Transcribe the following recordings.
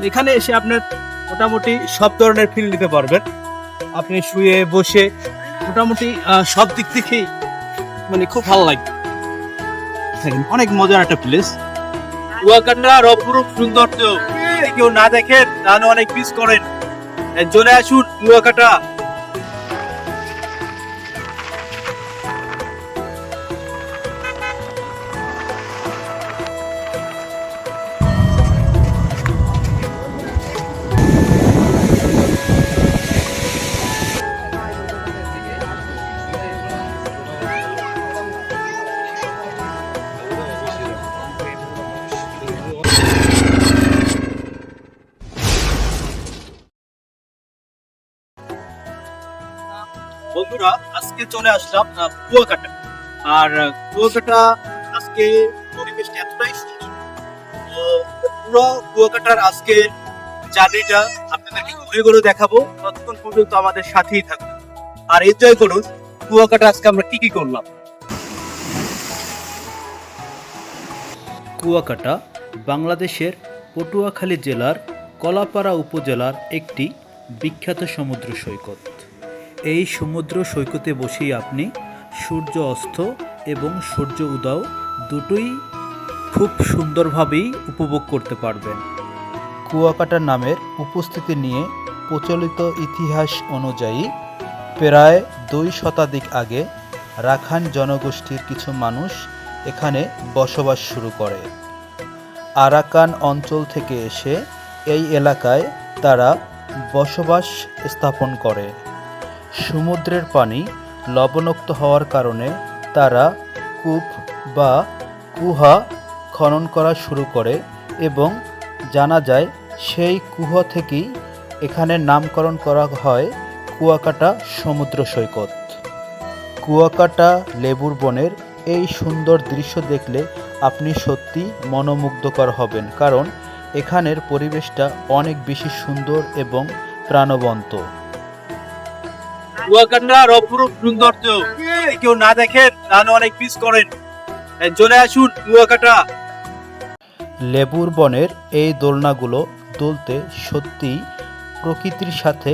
এখানে এসে আপনার মোটামুটি সব ধরনের ফিল নিতে পারবেন। আপনি শুয়ে বসে মোটামুটি সব দিক থেকেই খুব ভালো লাগবে। অনেক মজার একটা প্লেস কুয়াকাটার অপরূপ সৌন্দর্য কেউ না দেখেন তাহলে অনেক মিস করেন। চলে আসুন কুয়াকাটা। বন্ধুরা আজকে চলে আসলাম কুয়াকাটা। আর কুয়াকাটা আজকে পরিবেশটা এতটাই সুন্দর, তো পুরো কুয়াকাটার আজকে জার্নিটা আপনাদেরকে ঘুরে ঘুরে দেখাবো। ততক্ষণ পর্যন্ত আমাদের সাথেই থাকুন আর এনজয় করুন কুয়াকাটা আজকে আমরা কি কি করলাম। কুয়াকাটা বাংলাদেশের পটুয়াখালী জেলার কলাপাড়া উপজেলার একটি বিখ্যাত সমুদ্র সৈকত। এই সমুদ্র সৈকতে বসেই আপনি সূর্য অস্ত এবং সূর্য উদয় দুটোই খুব সুন্দরভাবেই উপভোগ করতে পারবেন। কুয়াকাটা নামের উপস্থিতি নিয়ে প্রচলিত ইতিহাস অনুযায়ী প্রায় 2 শতাধিক আগে রাখাইন জনগোষ্ঠীর কিছু মানুষ এখানে বসবাস শুরু করে। আরাকান অঞ্চল থেকে এসে এই এলাকায় তারা বসবাস স্থাপন করে। সমুদ্রের পানি লবণাক্ত হওয়ার কারণে তারা কূপ বা কুহা খনন করা শুরু করে এবং জানা যায় সেই কুহা থেকেই এখানে নামকরণ করা হয় কুয়াকাটা সমুদ্র সৈকত। কুয়াকাটা লেবুর বনের এই সুন্দর দৃশ্য দেখলে আপনি সত্যি মনোমুগ্ধকর হবেন, কারণ এখানের পরিবেশটা অনেক বেশি সুন্দর এবং প্রাণবন্ত। কুয়াকাটার অপরূপ সৌন্দর্য কেউ না দেখেন তাহলে অনেক মিস করেন। চলে আসুন কুয়াকাটা। লেবুর বনের এই দোলনাগুলো দুলতে সত্যি প্রকৃতির সাথে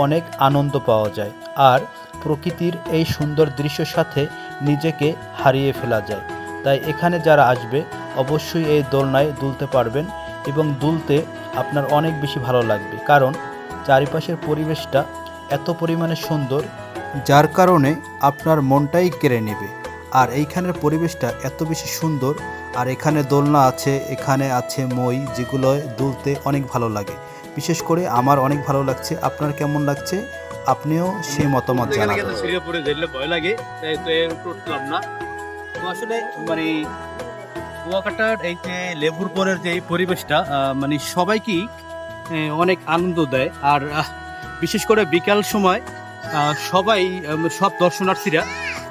অনেক আনন্দ পাওয়া যায়, আর প্রকৃতির এই সুন্দর দৃশ্যের সাথে নিজেকে হারিয়ে ফেলা যায়। তাই এখানে যারা আসবে অবশ্যই এই দোলনায় দুলতে পারবেন এবং দুলতে আপনার অনেক বেশি ভালো লাগবে, কারণ চারিপাশের পরিবেশটা এত পরিমাণে সুন্দর যার কারণে আপনার মনটাই কেড়ে নেবে। আর এইখানের পরিবেশটা এত বেশি সুন্দর, আর এখানে দোলনা আছে, এখানে আছে মই, যেগুলো দুলতে অনেক ভালো লাগে। বিশেষ করে আমার অনেক ভালো লাগছে। আপনার কেমন লাগছে আপনিও সেই মতামত জানাবেন। ভয় লাগে তো উঠলাম না। তো আসলে কুয়াকাটার এই যে লেবুর বনের যে পরিবেশটা সবাইকেই অনেক আনন্দ দেয়। আর বিশেষ করে বিকাল সময় সবাই সব দর্শনার্থীরা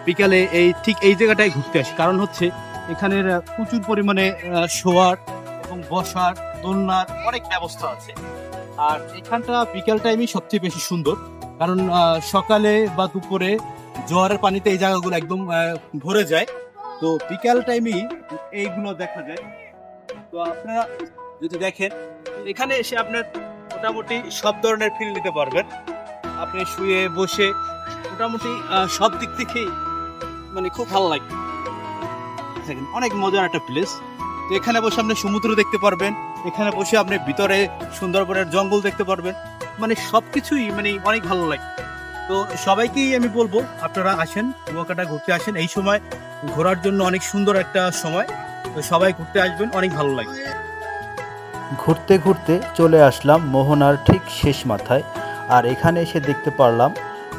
বিকালে ঠিক এই জায়গাটায় ঘুরতে আসে, কারণ হচ্ছে এখানের প্রচুর পরিমাণে শোয়ার এবং বসার দোলনার অনেক ব্যবস্থা আছে। আর এখানটা বিকাল টাইমই সবচেয়ে বেশি সুন্দর, কারণ সকালে বা দুপুরে জোয়ারের পানিতে এই জায়গাগুলো একদম ভরে যায়। তো বিকাল টাইমই এইগুলো দেখা যায়। তো আপনারা যদি দেখেন এখানে এসে আপনার মোটামুটি সব ধরনের ফিল নিতে পারবেন। আপনি শুয়ে বসে মোটামুটি সব দিক থেকেই খুব ভালো লাগবে। অনেক মজার একটা প্লেস। তো এখানে বসে আপনি সমুদ্র দেখতে পারবেন, এখানে বসে আপনি ভিতরে সুন্দরবনের জঙ্গল দেখতে পারবেন। সবকিছুই অনেক ভালো লাগে। তো সবাইকেই আমি বলবো আপনারা আসেন, কুয়াকাটা ঘুরতে আসেন। এই সময় ঘোরার জন্য অনেক সুন্দর একটা সময়। তো সবাই ঘুরতে আসবেন, অনেক ভালো লাগবে। ঘুরতে ঘুরতে চলে আসলাম মোহনার ঠিক শেষ মাথায়। আর এখানে এসে দেখতে পারলাম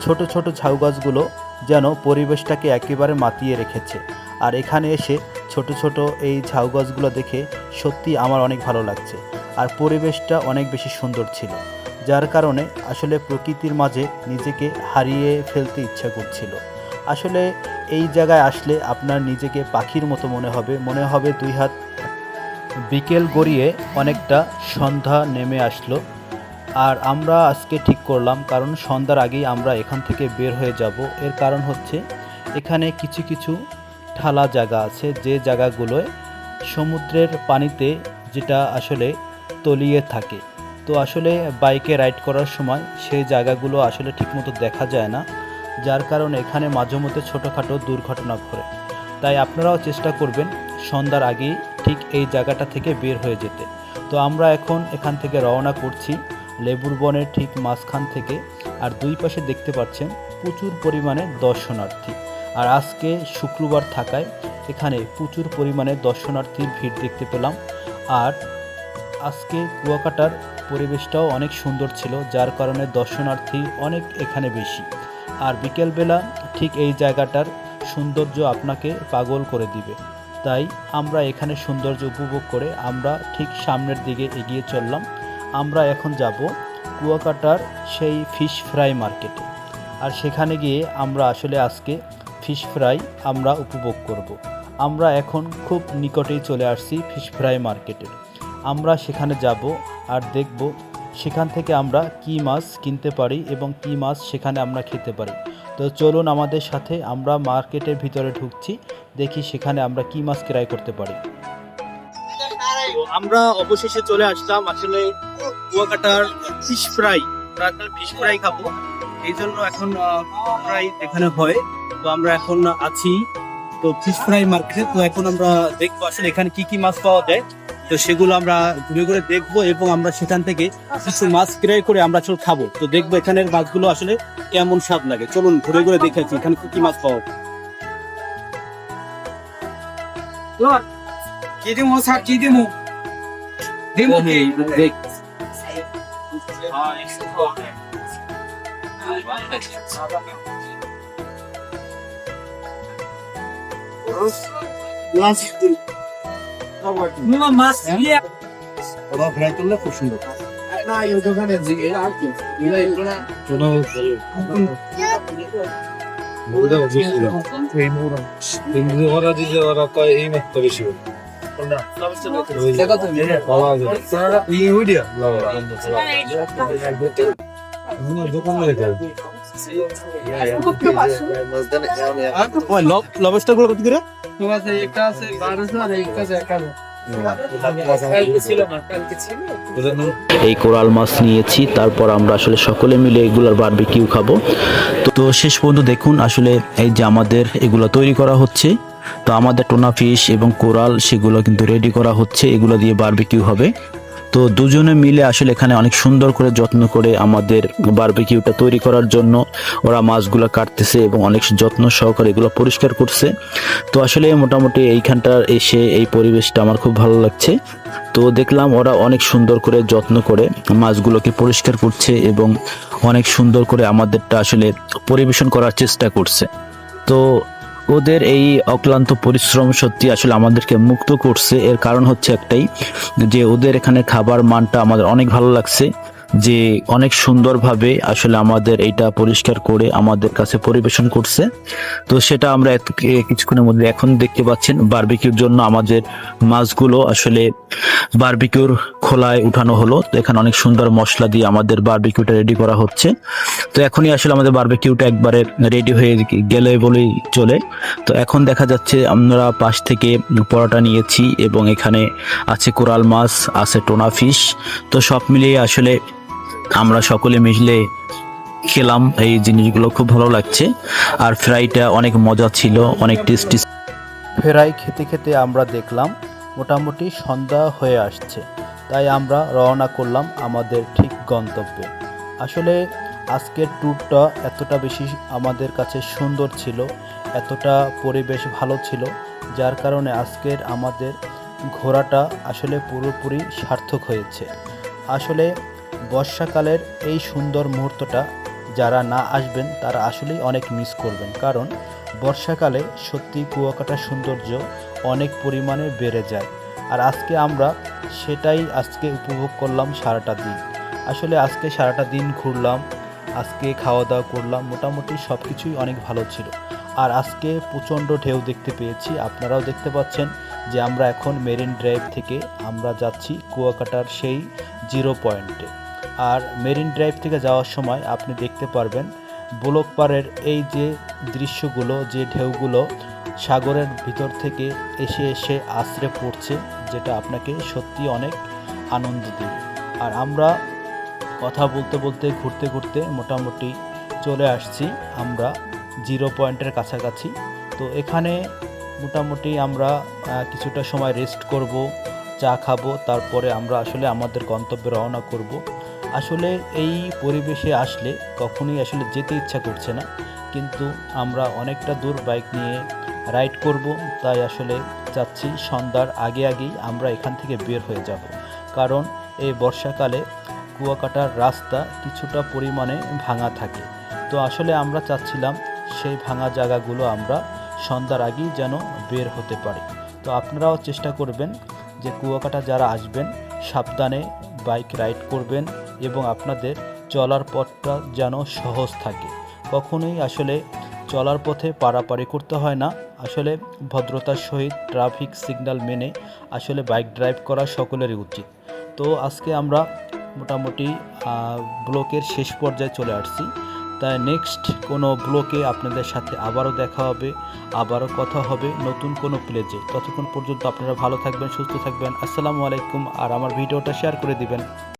ছোট ছোট ঝাউ গাছগুলো যেন পরিবেশটাকে একেবারে মাতিয়ে রেখেছে। আর এখানে এসে ছোট ছোট এই ঝাউ গাছগুলো দেখে সত্যি আমার অনেক ভালো লাগছে। আর পরিবেশটা অনেক বেশি সুন্দর ছিল, যার কারণে আসলে প্রকৃতির মাঝে নিজেকে হারিয়ে ফেলতে ইচ্ছা করছিল। আসলে এই জায়গায় আসলে আপনার নিজেকে পাখির মতো মনে হবে 2 হাত। বিকেল গড়িয়ে অনেকটা সন্ধ্যা নেমে আসলো, আর আমরা আজকে ঠিক করলাম, কারণ সন্ধ্যার আগেই আমরা এখান থেকে বের হয়ে যাব। এর কারণ হচ্ছে এখানে কিছু কিছু ঠালা জায়গা আছে, যে জায়গাগুলোয় সমুদ্রের পানিতে যেটা আসলে তলিয়ে থাকে, তো আসলে বাইকে রাইড করার সময় সেই জায়গাগুলো আসলে ঠিকমতো দেখা যায় না, যার কারণে এখানে মাঝে মধ্যে ছোটোখাটো দুর্ঘটনা ঘটে। তাই আপনারাও চেষ্টা করবেন সন্ধ্যার আগেই ঠিক এই জায়গাটা থেকে বের হয়ে যেতে। তো আমরা এখন এখান থেকে রওনা করছি লেবুর বনের ঠিক মাঝখান থেকে। আর দুই পাশে দেখতে পাচ্ছেন প্রচুর পরিমাণে দর্শনার্থী। আর আজকে শুক্রবার থাকায় এখানে প্রচুর পরিমাণে দর্শনার্থীর ভিড় দেখতে পেলাম। আর আজকে কুয়াকাটার পরিবেশটাও অনেক সুন্দর ছিল, যার কারণে দর্শনার্থী অনেক এখানে বেশি। আর বিকেলবেলা ঠিক এই জায়গাটার সৌন্দর্য আপনাকে পাগল করে দিবে। তাই আমরা এখানে সৌন্দর্য উপভোগ করে আমরা ঠিক সামনের দিকে এগিয়ে চললাম। আমরা এখন যাব কুয়াকাটার সেই ফিশ ফ্রাই মার্কেটে। আর সেখানে গিয়ে আমরা আসলে আজকে ফিশ ফ্রাই আমরা উপভোগ করব। আমরা এখন খুব নিকটেই চলে আসছি ফিশ ফ্রাই মার্কেটের। আমরা সেখানে যাব আর দেখব সেখান থেকে আমরা কী মাছ কিনতে পারি এবং কী মাছ সেখানে আমরা খেতে পারি। তো চলুন আমাদের সাথে, আমরা মার্কেটের ভিতরে ঢুকছি, দেখি সেখানে আমরা কী মাছ ক্রয় করতে পারি। আমরা অবশেষে চলে আসলাম আসলে কুয়াকাটার ফিশ ফ্রাই। ফিশ ফ্রাই খাবো, এই জন্য এখন ফ্রাই এখানে হয়। তো আমরা এখন আছি তো ফিশ ফ্রাই মার্কেটে। তো এখন আমরা দেখবো আসলে এখানে কি কি মাছ পাওয়া যায়। তো সেগুলো আমরা ঘুরে ঘুরে দেখবো এবং আমরা সেখান থেকে কিছু মাছ ক্রয় করে আমরা আসলে খাবো। তো দেখবো এখানের মাছগুলো আসলে কেমন স্বাদ লাগে। চলুন ঘুরে ঘুরে দেখেছি এখানে কি কি মাছ পাওয়া যায়। কি দিমু স্যার, কি দিমু দিমু কি দেখ মামা মাছ নিয়ে ওরা ফ্রাই করলে খুব সুন্দর। না এই দোকানে জি আর কি এটা একটু না ওরা দিলে ওরা কয় এই মাত্র বেশি দেখো তুমি এই ওইডিয়া ওই লবস্টার গুলো কত করে? তোমার একটা আছে 1200 আর একটা আছে 1000 ছিল না, কালকে ছিল। এই কোরাল মাছ নিয়েছি, তারপর আমরা আসলে সকলে মিলে এগুলোর বারবিকিউ খাবো। তো শেষ পর্যন্ত দেখুন আসলে এই যে আমাদের এগুলো তৈরি করা হচ্ছে। তো আমাদের টোনা ফিশ এবং কোরাল সেগুলো কিন্তু রেডি করা হচ্ছে, এগুলো দিয়ে বারবিকিউ হবে। তো দুজনে মিলে আসলে এখানে অনেক সুন্দর করে যত্ন করে আমাদের বারবিকিউটা তৈরি করার জন্য ওরা মাছগুলো কাটতেছে এবং অনেক যত্ন সহকারে এগুলো পরিষ্কার করছে। তো আসলে মোটামুটি এইখানটার এসে এই পরিবেশটা আমার খুব ভালো লাগছে। তো দেখলাম ওরা অনেক সুন্দর করে যত্ন করে মাছগুলোকে পরিষ্কার করছে এবং অনেক সুন্দর করে আমাদেরটা আসলে পরিবেশন করার চেষ্টা করছে। তো ওদের এই অক্লান্ত পরিশ্রম সত্যি আসলে আমাদেরকে মুক্ত করছে। এর কারণ হচ্ছে একটাই, যে ওদের এখানে খাবার মানটা আমাদের অনেক ভালো লাগছে, যে অনেক সুন্দরভাবে আসলে আমাদের এইটা পরিষ্কার করে আমাদের কাছে পরিবেশন করছে। তো সেটা আমরা কিছুক্ষণের মধ্যে এখন দেখতে পাচ্ছেন বারবিকিউর জন্য আমাদের মাছগুলো আসলে বারবিকিউর খোলায় উঠানো হলো। তো এখানে অনেক সুন্দর মশলা দিয়ে আমাদের বারবিকিউটা রেডি করা হচ্ছে। তো এখনই আসলে আমাদের বারবিকিউটা একবারে রেডি হয়ে গেলে বলেই চলে। তো এখন দেখা যাচ্ছে আমরা পাশ থেকে পরোটা নিয়েছি এবং এখানে আছে কোরাল মাছ, আছে টোনা ফিশ। তো সব মিলিয়ে আসলে আমরা সকলে মিলে খেলাম এই জিনিসগুলো, খুব ভালো লাগছে। আর ফ্রাইটা অনেক মজা ছিল, অনেক টেস্টি। ফ্রাই খেতে খেতে আমরা দেখলাম মোটামুটি সন্ধ্যা হয়ে আসছে, তাই আমরা রওনা করলাম আমাদের ঠিক গন্তব্যে। আসলে আজকের ট্যুরটা এতটা বেশি আমাদের কাছে সুন্দর ছিল, এতটা পরিবেশ ভালো ছিল, যার কারণে আজকের আমাদের ঘোরাটা আসলে পুরোপুরি সার্থক হয়েছে। আসলে বর্ষাকালের এই সুন্দর মুহূর্তটা যারা না আসবেন তারা আসলেই অনেক মিস করবেন, কারণ বর্ষাকালে সত্যি কুয়াকাটার সৌন্দর্য অনেক পরিমাণে বেড়ে যায়। আর আজকে আমরা সেটাই আজকে উপভোগ করলাম সারাটা দিন। আসলে আজকে সারাটা দিন ঘুরলাম, আজকে খাওয়া দাওয়া করলাম, মোটামুটি সব কিছুই অনেক ভালো ছিল। আর আজকে প্রচণ্ড ঢেউ দেখতে পেয়েছি, আপনারাও দেখতে পাচ্ছেন যে আমরা এখন মেরিন ড্রাইভ থেকে আমরা যাচ্ছি কুয়াকাটার সেই জিরো পয়েন্টে। আর মেরিন ড্রাইভ থেকে যাওয়ার সময় আপনি দেখতে পারবেন ব্লক পাড়ের এই যে দৃশ্যগুলো, যে ঢেউগুলো সাগরের ভিতর থেকে এসে এসে আছড়ে পড়ছে, যেটা আপনাকে সত্যি অনেক আনন্দ দেবে। আর আমরা কথা বলতে বলতে ঘুরতে ঘুরতে মোটামুটি চলে আসছি আমরা 0 পয়েন্টের কাছাকাছি। তো এখানে মোটামুটি আমরা কিছুটা সময় রেস্ট করব, চা খাবো, তারপরে আমরা আসলে আমাদের গন্তব্যে রওনা করব। আসলে এই পরিবেশে আসলে কখনোই আসলে যেতে ইচ্ছা করছে না, কিন্তু আমরা অনেকটা দূর বাইক নিয়ে রাইড করব, তাই আসলে চাচ্ছি সন্ধ্যার আগে আগেই আমরা এখান থেকে বের হয়ে যাব। কারণ এই বর্ষাকালে কুয়াকাটার রাস্তা কিছুটা পরিমাণে ভাঙা থাকে। তো আসলে আমরা চাচ্ছিলাম সেই ভাঙা জায়গাগুলো আমরা সন্ধ্যার আগেই যেন বের হতে পারি। তো আপনারাও চেষ্টা করবেন যে কুয়াকাটা যারা আসবেন সাবধানে বাইক রাইড করবেন এবং আপনাদের চলার পথটা যেন সহজ থাকে। কখনোই আসলে চলার পথে পারাপারি করতে হয় না, আসলে ভদ্রতার সহিত ট্রাফিক সিগন্যাল মেনে আসলে বাইক ড্রাইভ করা সকলেরই উচিত। তো আজকে আমরা মোটামুটি ব্লকের শেষ পর্যায়ে চলে আসছি, তাই নেক্সট কোনো ব্লকে আপনাদের সাথে আবারও দেখা হবে, আবারও কথা হবে নতুন কোনো প্লেজে। ততক্ষণ পর্যন্ত আপনারা ভালো থাকবেন, সুস্থ থাকবেন। আসসালামু আলাইকুম। আর আমার ভিডিওটা শেয়ার করে দিবেন।